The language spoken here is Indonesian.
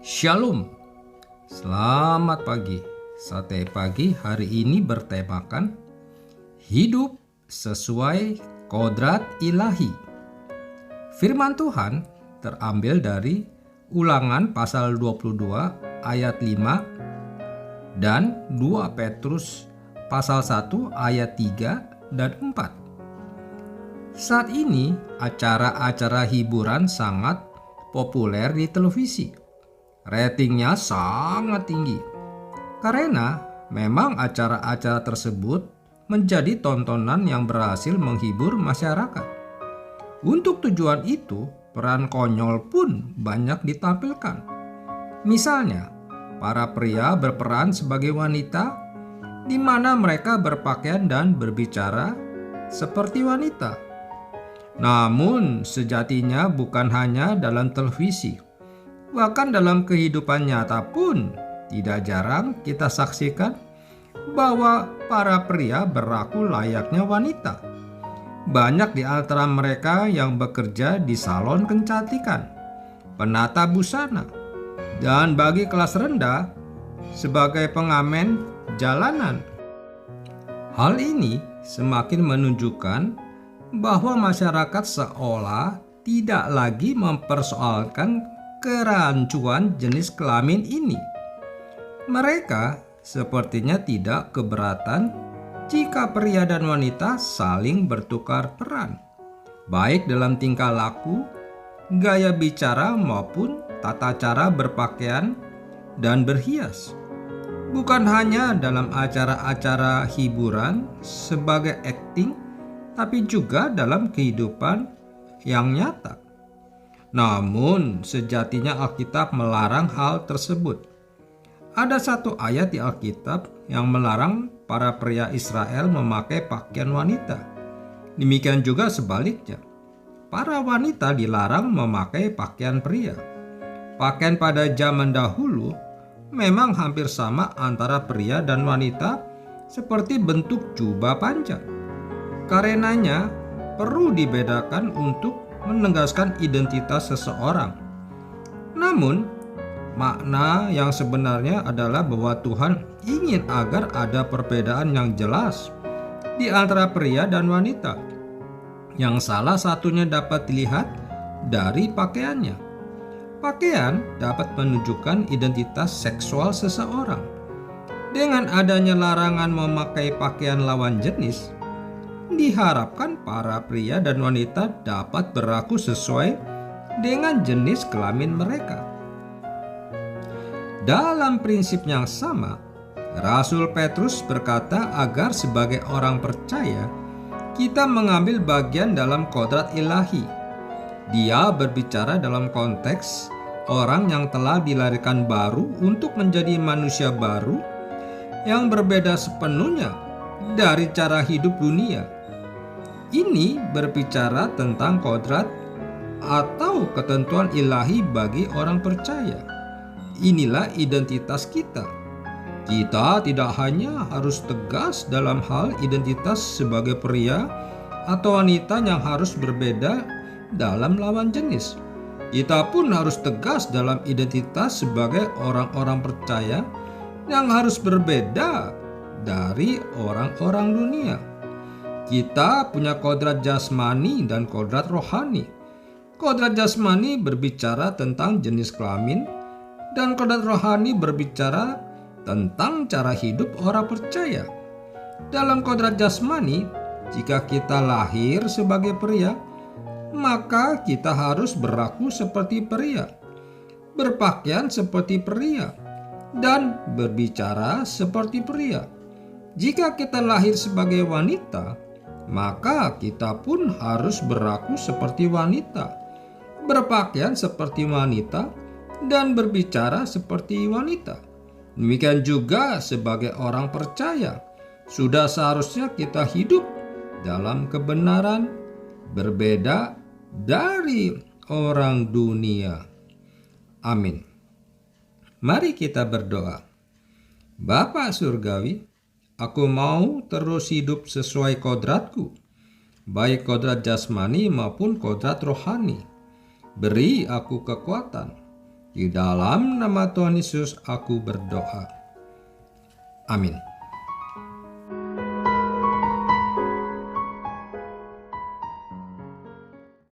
Shalom, selamat pagi. Sate pagi hari ini bertemakan hidup sesuai kodrat ilahi. Firman Tuhan terambil dari Ulangan pasal 22 ayat 5 dan 2 Petrus pasal 1 ayat 3 dan 4. Saat ini acara-acara hiburan sangat populer di televisi. Ratingnya sangat tinggi karena memang acara-acara tersebut menjadi tontonan yang berhasil menghibur masyarakat. Untuk tujuan itu, peran konyol pun banyak ditampilkan. Misalnya, para pria berperan sebagai wanita, di mana mereka berpakaian dan berbicara seperti wanita. Namun, sejatinya bukan hanya dalam televisi. Bahkan dalam kehidupan nyata pun tidak jarang kita saksikan bahwa para pria berlaku layaknya wanita. Banyak di antara mereka yang bekerja di salon kecantikan, penata busana, dan bagi kelas rendah sebagai pengamen jalanan. Hal ini semakin menunjukkan bahwa masyarakat seolah tidak lagi mempersoalkan kerancuan jenis kelamin ini. Mereka sepertinya tidak keberatan jika pria dan wanita saling bertukar peran, baik dalam tingkah laku, gaya bicara maupun tata cara berpakaian dan berhias. Bukan hanya dalam acara-acara hiburan sebagai akting, tapi juga dalam kehidupan yang nyata. Namun, sejatinya Alkitab melarang hal tersebut. Ada satu ayat di Alkitab yang melarang para pria Israel memakai pakaian wanita. Demikian juga sebaliknya. Para wanita dilarang memakai pakaian pria. Pakaian pada zaman dahulu memang hampir sama antara pria dan wanita seperti bentuk jubah panjang. Karenanya, perlu dibedakan untuk menegaskan identitas seseorang. Namun, makna yang sebenarnya adalah bahwa Tuhan ingin agar ada perbedaan yang jelas di antara pria dan wanita, yang salah satunya dapat dilihat dari pakaiannya. Pakaian dapat menunjukkan identitas seksual seseorang. Dengan adanya larangan memakai pakaian lawan jenis, diharapkan para pria dan wanita dapat berlaku sesuai dengan jenis kelamin mereka. Dalam prinsip yang sama, Rasul Petrus berkata agar sebagai orang percaya, kita mengambil bagian dalam kodrat ilahi. Dia berbicara dalam konteks orang yang telah dilahirkan baru untuk menjadi manusia baru yang berbeda sepenuhnya dari cara hidup dunia. Ini berbicara tentang kodrat atau ketentuan ilahi bagi orang percaya. Inilah identitas kita. Kita tidak hanya harus tegas dalam hal identitas sebagai pria atau wanita yang harus berbeda dalam lawan jenis. Kita pun harus tegas dalam identitas sebagai orang-orang percaya yang harus berbeda dari orang-orang dunia. Kita punya kodrat jasmani dan kodrat rohani. Kodrat jasmani berbicara tentang jenis kelamin, dan kodrat rohani berbicara tentang cara hidup orang percaya. Dalam kodrat jasmani, jika kita lahir sebagai pria, maka kita harus berlaku seperti pria, berpakaian seperti pria, dan berbicara seperti pria. Jika kita lahir sebagai wanita, maka kita pun harus berlaku seperti wanita, berpakaian seperti wanita, dan berbicara seperti wanita. Demikian juga sebagai orang percaya, sudah seharusnya kita hidup dalam kebenaran, berbeda dari orang dunia. Amin. Mari kita berdoa. Bapa Surgawi, aku mau terus hidup sesuai kodratku, baik kodrat jasmani maupun kodrat rohani. Beri aku kekuatan Di dalam nama Tuhan Yesus aku berdoa. Amin.